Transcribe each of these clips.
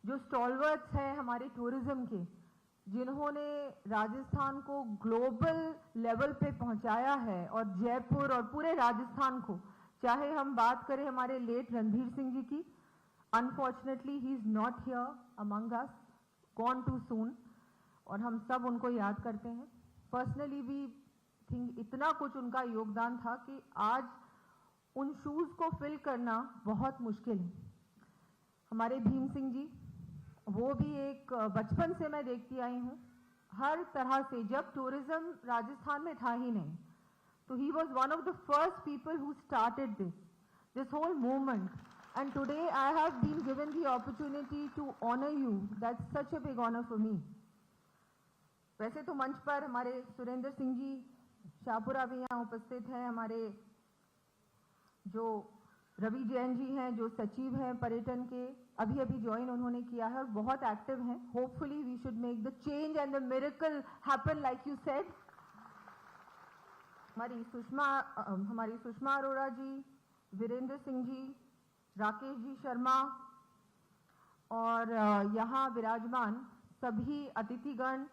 जो स्टॉलवर्ड्स हैं हमारे टूरिज्म के, जिन्होंने राजस्थान को ग्लोबल लेवल पे पहुंचाया है और जयपुर और पूरे राजस्थान को, चाहे हम बात करें हमारे लेट रणधीर सिंह जी की, unfortunately he is not here among us, gone too soon, और हम सब उनको याद करते हैं। पर्सनली भी थिंक इतना कुछ उनका योगदान था कि आज उन शूज को फिल करना बहुत मुश्किल है। हमारे भीम सिंह जी, वो भी एक बचपन से मैं देखती आई हूँ, हर तरह से, जब टूरिज्म राजस्थान में था ही नहीं, तो he was one of the first people who started this whole movement, and today I have been given the opportunity to honour you, that's such a big honour for me. वैसे तो मंच पर हमारे सुरेंद्र सिंह जी शाहपुरा भी यहाँ उपस्थित हैं, हमारे जो रवि जैन जी हैं जो सचिव हैं पर्यटन के, अभी अभी ज्वाइन उन्होंने किया है और बहुत एक्टिव हैं। Hopefully we should make the change and the miracle happen like you said. हमारी सुषमा अरोड़ा जी, वीरेंद्र सिंह जी, राकेश जी शर्मा और यहाँ विराजमान सभी अतिथिगण,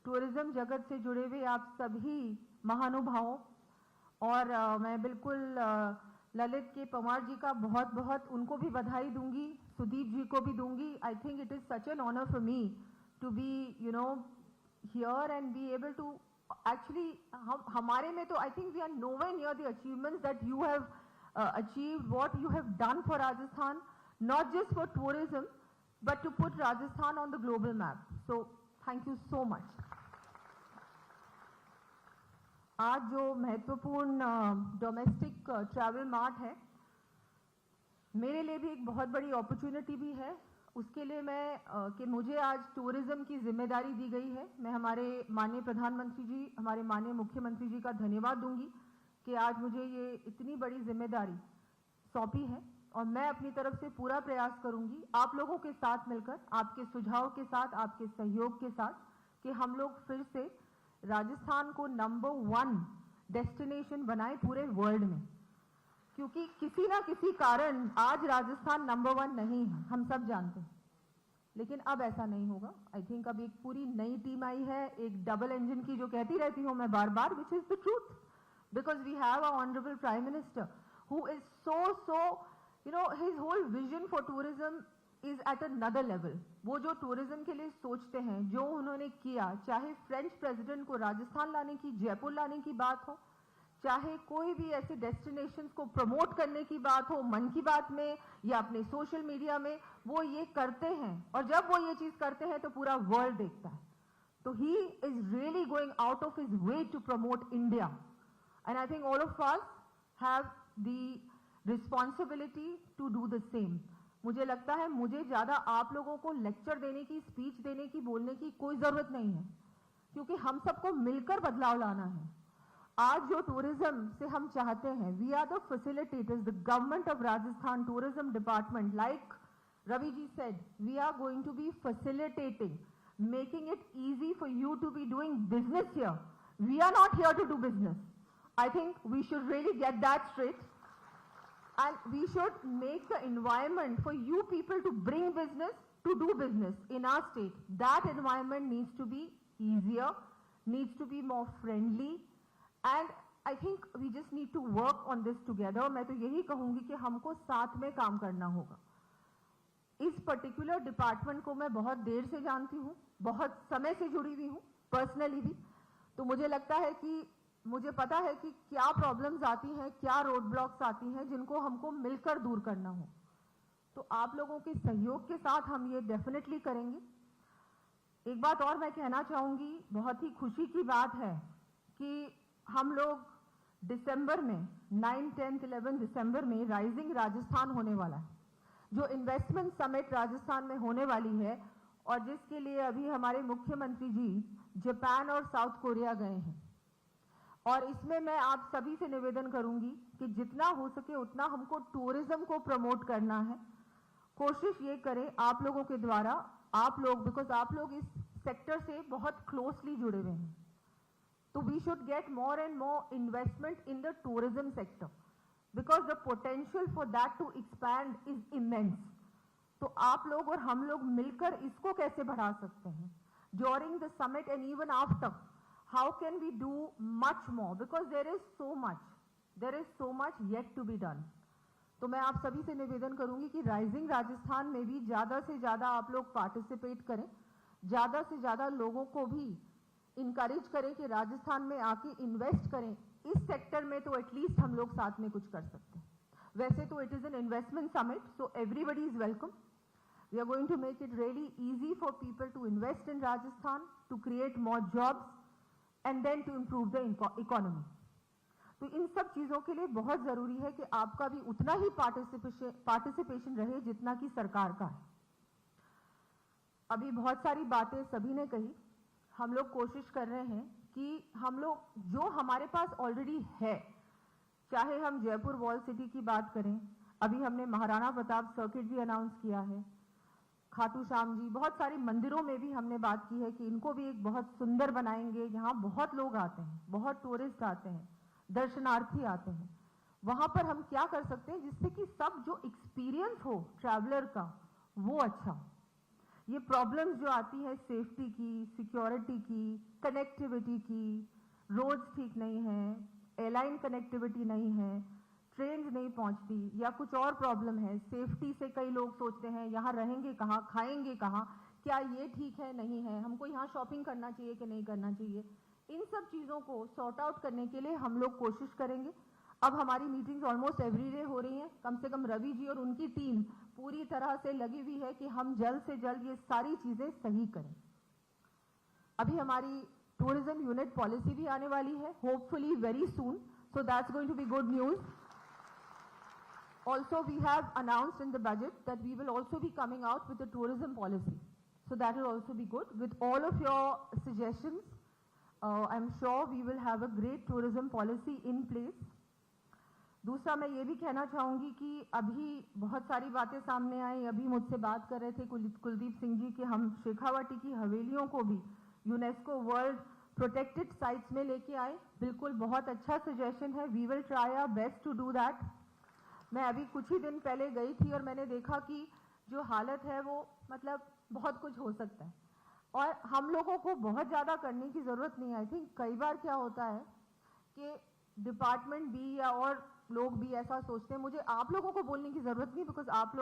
टूरिज्म जगत से जुड़े हुए आप सभी महानुभावों, और मैं बिल्कुल ललित के पवार जी का बहुत बहुत उनको भी बधाई दूंगी, सुदीप जी को भी दूंगी। I think it is such an honour for me to be here and be able to actually, हमारे में तो I think we are nowhere near the achievements that you have achieved, what you have done for Rajasthan, not just for tourism but to put Rajasthan on the global map. So thank you so much. आज जो महत्वपूर्ण domestic travel mart है, मेरे लिए भी एक बहुत बड़ी अपॉर्चुनिटी भी है। उसके लिए मैं कि मुझे आज टूरिज्म की जिम्मेदारी दी गई है, मैं हमारे माननीय प्रधानमंत्री जी, हमारे माननीय मुख्यमंत्री जी का धन्यवाद दूंगी कि आज मुझे ये इतनी बड़ी जिम्मेदारी सौंपी है, और मैं अपनी तरफ से पूरा प्रयास करूंगी आप लोगों के साथ मिलकर, आपके सुझाव के साथ, आपके सहयोग के साथ, कि हम लोग फिर से राजस्थान को नंबर 1 डेस्टिनेशन बनाए पूरे वर्ल्ड में। क्योंकि किसी ना किसी कारण आज राजस्थान नंबर 1 नहीं है, हम सब जानते हैं, लेकिन अब ऐसा नहीं होगा। आई थिंक अब एक पूरी नई टीम आई है, एक डबल इंजन की, जो कहती रहती हूँ मैं बार बार, which is the truth, because we have a honourable prime minister who is so his whole vision for tourism is at another level। वो जो टूरिज्म के लिए सोचते हैं, जो उन्होंने किया, चाहे फ्रेंच प्रेसिडेंट को राजस्थान लाने की, जयपुर लाने की बात हो, चाहे कोई भी ऐसे डेस्टिनेशंस को प्रमोट करने की बात हो, मन की बात में या अपने सोशल मीडिया में, वो ये करते हैं, और जब वो ये चीज करते हैं तो पूरा वर्ल्ड देखता है। तो he is really going out of his way to promote India, and I think all of us have the responsibility to do the same. मुझे लगता है मुझे ज्यादा आप लोगों को लेक्चर देने की, स्पीच देने की, बोलने की कोई जरूरत नहीं है, क्योंकि हम सबको मिलकर बदलाव लाना है। आज जो टूरिज्म से हम चाहते हैं, we are the facilitators, the government of Rajasthan tourism department, like Ravi ji said, we are going to be facilitating, making it easy for you to be doing business here. We are not here to do business. I think we should really get that straight, and we should make the environment for you people to bring business, to do business in our state. That environment needs to be easier, needs to be more friendly, and I think we just need to work on this together। मैं तो यही कहूंगी कि हमको साथ में काम करना होगा। इस पर्टिकुलर डिपार्टमेंट को मैं बहुत देर से जानती हूँ, बहुत समय से जुड़ी हुई हूँ पर्सनली भी, तो मुझे लगता है कि मुझे पता है कि क्या प्रॉब्लम्स आती हैं, क्या रोड ब्लॉक्स आती हैं, जिनको हमको मिलकर दूर करना हो। तो आप लोगों के सहयोग के साथ हम ये डेफिनेटली करेंगे। एक बात और मैं कहना चाहूंगी, बहुत ही खुशी की बात है कि हम लोग दिसंबर में 9, 10, 11 दिसंबर में राइजिंग राजस्थान होने वाला है, जो इन्वेस्टमेंट समिट राजस्थान में होने वाली है, और जिसके लिए अभी हमारे मुख्यमंत्री जी जापान और साउथ कोरिया गए हैं। और इसमें मैं आप सभी से निवेदन करूंगी कि जितना हो सके उतना हमको टूरिज्म को प्रमोट करना है। कोशिश ये करें आप लोगों के द्वारा, आप लोग, बिकॉज आप लोग इस सेक्टर से बहुत क्लोजली जुड़े हुए हैं, तो we should get more and more investment in the tourism sector, because the potential for that to expand is immense. तो आप लोग और हम लोग मिलकर इसको कैसे बढ़ा सकते हैं during the summit and even after, how can we do much more, because there is so much yet to be done. तो मैं आप सभी से निवेदन करूंगी कि राइजिंग राजस्थान में भी ज्यादा से ज्यादा आप लोग पार्टिसिपेट करें, ज्यादा से ज्यादा लोगों को भी इनकरेज करें कि राजस्थान में आके इन्वेस्ट करें। इस सेक्टर में तो एटलीस्ट हम लोग साथ में कुछ कर सकते हैं। वैसे तो it is an investment summit, so everybody is welcome. We are going to make it really easy for people to invest in Rajasthan, to create more jobs and then to improve the economy. तो इन सब चीजों के लिए बहुत जरूरी है कि आपका भी उतना ही पार्टिसिपेशन रहे जितना कि सरकार का है। अभी बहुत सारी बातें सभी ने कही, हम लोग कोशिश कर रहे हैं कि हम लोग जो हमारे पास ऑलरेडी है, चाहे हम जयपुर वॉल सिटी की बात करें, अभी हमने महाराणा प्रताप सर्किट भी अनाउंस किया है, खाटू श्याम जी, बहुत सारे मंदिरों में भी हमने बात की है कि इनको भी एक बहुत सुंदर बनाएंगे। यहाँ बहुत लोग आते हैं, बहुत टूरिस्ट आते हैं, दर्शनार्थी आते हैं, वहां पर हम क्या कर सकते हैं जिससे कि सब जो एक्सपीरियंस हो ट्रैवलर का वो अच्छा हो। ये प्रॉब्लम्स जो आती है सेफ्टी की, सिक्योरिटी की, कनेक्टिविटी की, रोड्स ठीक नहीं है, एयरलाइन कनेक्टिविटी नहीं है, ट्रेन नहीं पहुंचती या कुछ और प्रॉब्लम है, सेफ्टी से कई लोग सोचते हैं यहाँ रहेंगे कहाँ, खाएंगे कहाँ, क्या ये ठीक है नहीं है, हमको यहाँ शॉपिंग करना चाहिए कि नहीं करना चाहिए। इन सब चीज़ों को सॉर्ट आउट करने के लिए हम लोग कोशिश करेंगे। अब हमारी मीटिंग्स ऑलमोस्ट एवरी डे हो रही हैं, कम से कम रवि जी और उनकी टीम पूरी तरह से लगी हुई है कि हम जल्द से जल्द ये सारी चीज़ें सही करें। अभी हमारी टूरिज्म यूनिट पॉलिसी भी आने वाली है, hopefully very soon, so that's going to be good news. Also, we have announced in the budget that we will also be coming out with a tourism policy. So that will also be good. With all of your suggestions, I'm sure we will have a great tourism policy in place. दूसरा मैं ये भी कहना चाहूँगी कि अभी बहुत सारी बातें सामने आई, अभी मुझसे बात कर रहे थे कुलदीप सिंह जी कि हम शेखावाटी की हवेलियों को भी यूनेस्को वर्ल्ड प्रोटेक्टेड साइट्स में लेके आए। बिल्कुल बहुत अच्छा सजेशन है, we will try our best to do that. मैं अभी कुछ ही दिन पहले गई थी और मैंने देखा कि जो हालत है वो मतलब बहुत कुछ हो सकता है और हम लोगों को बहुत ज़्यादा करने की ज़रूरत नहीं है। आई थिंक कई बार क्या होता है कि डिपार्टमेंट भी या और लोग भी ऐसा सोचते हैं, मुझे आप लोगों को बोलने की ज़रूरत नहीं, बिकॉज आप लोग